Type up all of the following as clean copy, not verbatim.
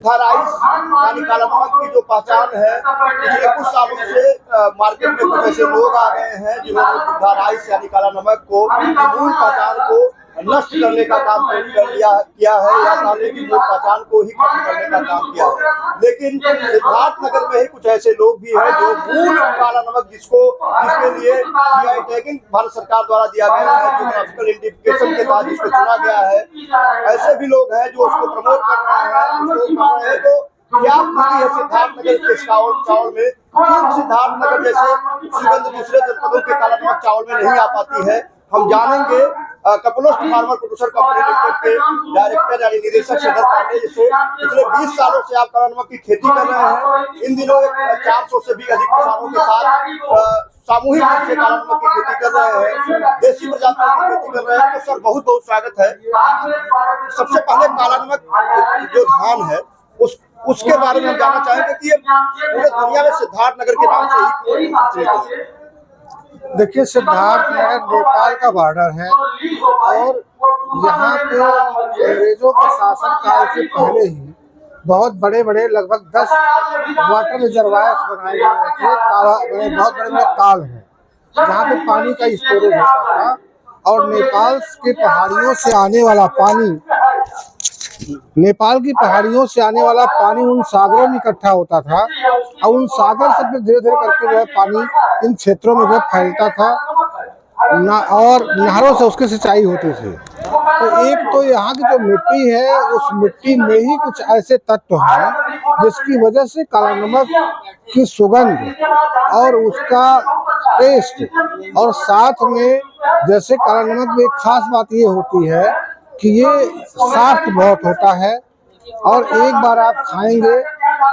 Rice यानी काला नमक की जो पहचान है, पिछले कुछ सालों से मार्केट में कुछ ऐसे लोग आ गए हैं जिन्होंने राइस यानी काला नमक को मूल पहचान को नष्ट करने का काम किया है या काले की मूल पहचान को ही खत्म करने का काम किया है। लेकिन सिद्धार्थनगर में ही कुछ ऐसे लोग भी हैं जो मूल काला नमक जिसके लिए जीआई टैगिंग भारत सरकार द्वारा दिया गया है, जियोग्राफिकल आइडेंटिफिकेशन के बाद जिसको चुना गया है, ऐसे भी लोग हैं जो उसको प्रमोट कर रहे हैं। तो क्या खूबी है सिद्धार्थनगर के चावल में? क्यों सिद्धार्थनगर जैसे सुगंध दूसरे जनपदों के काला नमक चावल में नहीं आ पाती है, हम जानेंगे कपिलोस्ट फार्मर प्रोड्यूसर कंपनी लिमिटेड के डायरेक्टर यानी निदेशक श्रीधर पांडे, जिसे पिछले 20 सालों से आप काला नमक की खेती कर रहे हैं। इन दिनों 400 से भी अधिक किसानों के साथ सामूहिक रूप से काला नमक की खेती कर रहे हैं, देसी प्रजातियों की खेती कर रहे हैं। तो सर बहुत बहुत स्वागत है। सबसे पहले काला नमक जो धान है उसके बारे में हम जानना चाहेंगे कि ये पूरे दुनिया में सिद्धार्थनगर के नाम से ही प्रचलित है। देखिए, सिद्धार्थनगर नेपाल का बॉर्डर है और यहाँ पे अंग्रेजों के शासन काल से पहले ही बहुत बड़े बड़े लगभग 10 वाटर रिजर्वायर्स बनाए गए थे। बहुत बड़े बड़े ताल हैं जहाँ पे पानी का स्टोरेज होता था और नेपाल की पहाड़ियों से आने वाला पानी उन सागरों में इकट्ठा होता था और उन सागर से फिर धीरे धीरे करके जो है पानी इन क्षेत्रों में जो फैलता था और नहरों से उसकी सिंचाई होती थी। तो एक तो यहाँ की जो मिट्टी है, उस मिट्टी में ही कुछ ऐसे तत्व हैं जिसकी वजह से काला नमक की सुगंध और उसका टेस्ट, और साथ में जैसे काला नमक में एक खास बात ये होती है कि ये सॉफ्ट बहुत होता है और एक बार आप खाएंगे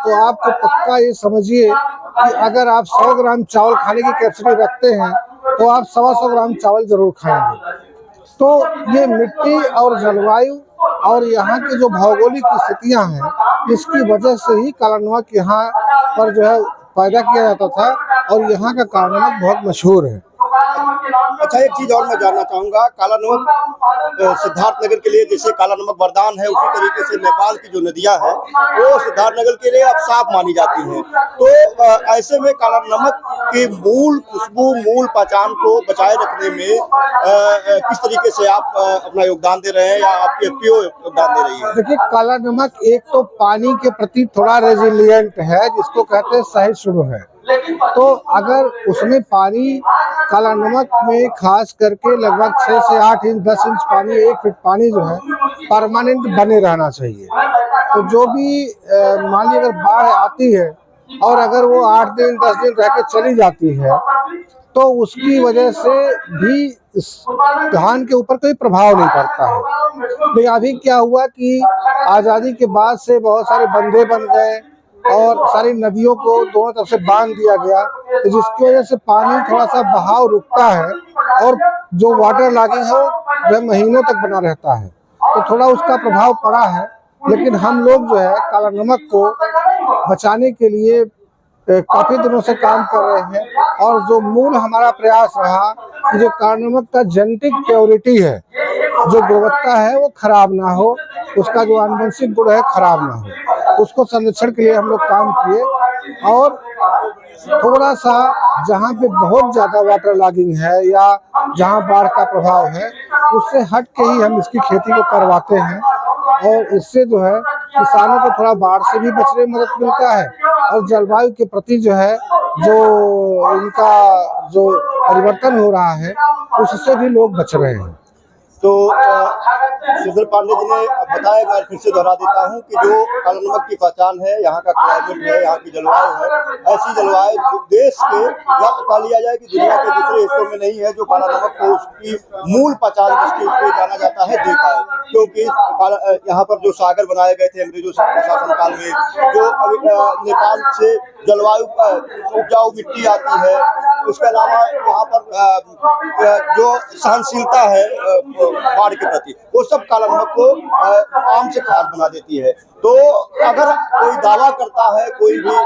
तो आपको पक्का ये समझिए कि अगर आप 100 ग्राम चावल खाने की कैपेसिटी रखते हैं तो आप 125 ग्राम चावल जरूर खाएंगे। तो ये मिट्टी और जलवायु और यहाँ की जो भौगोलिक स्थितियाँ हैं, इसकी वजह से ही काला नमक यहाँ पर जो है पैदा किया जाता था और यहाँ का काला नमक बहुत मशहूर है। अच्छा, एक चीज और मैं जानना चाहूंगा, काला नमक सिद्धार्थनगर के लिए जैसे काला नमक वरदान है, उसी तरीके से नेपाल की जो नदियां हैं वो सिद्धार्थनगर के लिए अब साफ मानी जाती हैं। तो ऐसे में काला नमक की मूल खुशबू, मूल पहचान को बचाए रखने में किस तरीके से आप अपना योगदान दे रहे हैं या आपकी एफपीओ योगदान दे रही है? देखिए, काला नमक एक तो पानी के प्रति थोड़ा रेजिलिएंट है, जिसको कहते हैं सहिष्णु है। तो अगर उसमें पानी, काला नमक में खास करके लगभग 6 से 8 इंच 10 इंच पानी, 1 फीट पानी जो है परमानेंट बने रहना चाहिए। तो जो भी मान लीजिए अगर बाढ़ आती है और अगर वो 8 दिन 10 दिन रह के चली जाती है तो उसकी वजह से भी धान के ऊपर कोई प्रभाव नहीं पड़ता है। लेकिन अभी क्या हुआ कि आज़ादी के बाद से बहुत सारे बंधे बन गए और सारी नदियों को दोनों तरफ से बांध दिया गया, तो जिसकी वजह से पानी थोड़ा सा बहाव रुकता है और जो वाटर लॉगिंग है वह महीनों तक बना रहता है। तो थोड़ा उसका प्रभाव पड़ा है, लेकिन हम लोग जो है काला नमक को बचाने के लिए काफी दिनों से काम कर रहे हैं और जो मूल हमारा प्रयास रहा कि जो काला नमक का जेनेटिक प्योरिटी है, जो गुणवत्ता है वो खराब ना हो, उसका जो आनुवंशिक गुण है खराब ना हो, उसको संरक्षण के लिए हम लोग काम किए। और थोड़ा सा जहाँ पे बहुत ज्यादा वाटर लॉगिंग है या जहाँ बाढ़ का प्रभाव है, उससे हट के ही हम इसकी खेती को करवाते हैं और इससे जो है किसानों को थोड़ा बाढ़ से भी बचने में मदद मिलता है और जलवायु के प्रति जो है जो इनका जो परिवर्तन हो रहा है उससे भी लोग बच रहे हैं। तो श्रीधर पांडे जी ने बताया, मैं फिर से दोहरा देता हूँ कि जो काला नमक की पहचान है, यहाँ का क्लाइमेट है, यहाँ की जलवायु है, ऐसी जलवायु देश के या कह लिया जाए कि दुनिया के दूसरे हिस्सों में नहीं है जो काला नमक को उसकी मूल पहचान जिसके ऊपर जाना जाता है दे पाए। क्योंकि यहाँ पर जो सागर बनाए गए थे अंग्रेजों के शासनकाल में, जो नेपाल से जलवायु उपजाऊ मिट्टी आती है, उसके अलावा यहाँ पर जो सहनशीलता है बाढ़ के प्रति, वो सब काला नमक को आम से खास बना देती है। तो अगर कोई दावा करता है, कोई भी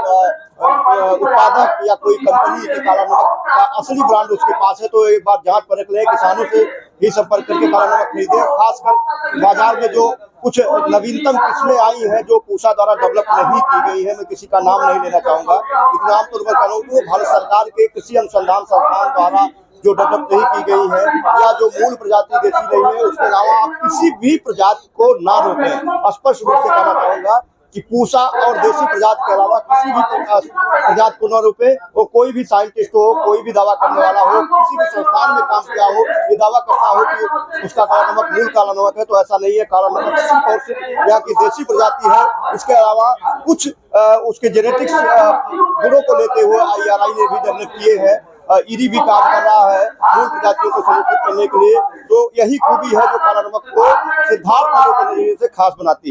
उत्पादक या कोई कंपनी के काला नमक का असली ब्रांड उसके पास है, तो एक बार जांच परख लें, किसानों से ही संपर्क करके काला नमक खरीदें। खासकर बाजार में जो कुछ नवीनतम किस्में आई हैं जो पूसा द्वारा डेवलप नहीं की गई है। मैं किसी का नाम नहीं लेना चाहूंगा, लेकिन आमतौर पर कहूँ तो भारत सरकार के कृषि अनुसंधान संस्थान द्वारा जो डेवलप नहीं की गई है या जो मूल प्रजाति देसी नहीं है, उसके अलावा आप किसी भी प्रजाति को ना रोकें। स्पष्ट रूप से कहना चाहूंगा कि पूसा और देसी प्रजाति के अलावा किसी भी प्रजाति को न रोके। वो कोई भी साइंटिस्ट हो, कोई भी दावा करने वाला हो, किसी भी संस्थान में काम किया हो, ये दावा करता हो कि उसका काला नमक मूल काला नमक है, तो ऐसा नहीं है। काला नमक सिर्फ और सिर्फ यहाँ की देसी प्रजाति है। इसके अलावा कुछ उसके जेनेटिक्स गुणों को लेते हुए IRI ने भी डेवलप किए हैं। ईडी भी काम कर रहा है मूल प्रजातियों को संरक्षित करने के लिए। तो यही खूबी है जो काला नमक को सिद्धार्थ नगर के नजरिए से खास बनाती है।